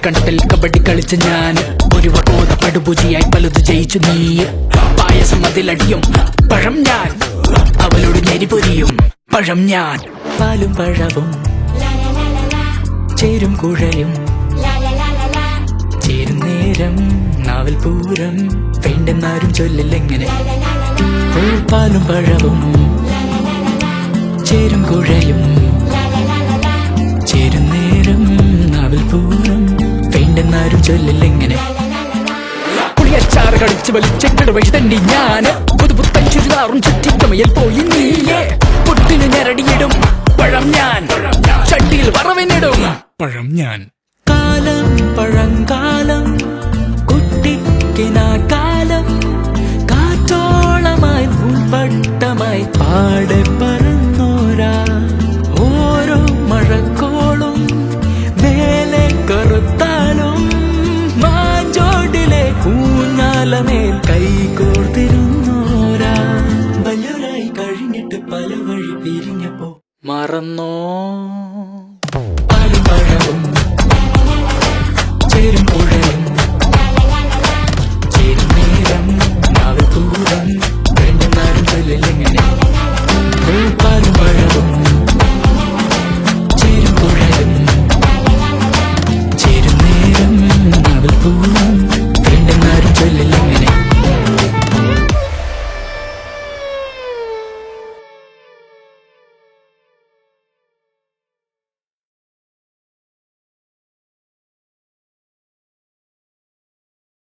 കണ്ടൽ കബഡി കളിച്ച ഞാൻ ഒരു വട്ടോത പടുപൂജിയായി പലത് ജയിച്ചു നീ. പായസം അതിലടിയും പഴം ഞാൻ, അവളോട് നെരിപൊരിയും പഴം ഞാൻ. പാലും പഴവും ചേരും കുഴയും ചേരും നേരം നാവൽ പൂരം വേണ്ടെന്നാരും ചൊല്ലില്ലെങ്ങനെ. പാലും പഴവും ചേരും കുഴയും ചേരും നേരം നാവൽ പൂരം വേണ്ടെന്നാരും ചൊല്ലില്ലെങ്ങനെ. പുളിയച്ചാറ് കളിച്ച് വലിച്ചെക്കട വഴി തണ്ടി ഞാന് പുതുപുത്തൻ ചുരിദാറും ചുറ്റിക്കമയിൽ പോയി നീയേ. പുട്ടിന് ഞരടിയിടും പഴം ഞാൻ, ചട്ടിയിൽ വറവിനിടും പഴം ഞാൻ. കാലം പഴങ്കാലം കുട്ടിക്കിനാക്കാലം കാറ്റോളമായി പൂമ്പട്ടമായി പാടെ പറന്നോരാ. ഓരോ മഴക്കോളും മേലെ കറുത്താലും മാഞ്ചോടിലെ ഊഞ്ഞാലമേൽ കൈകോർത്തിരുന്നോരാ. വല്ലവരായി കഴിഞ്ഞിട്ട് പല വഴി പിരിഞ്ഞപ്പോ മറന്നോ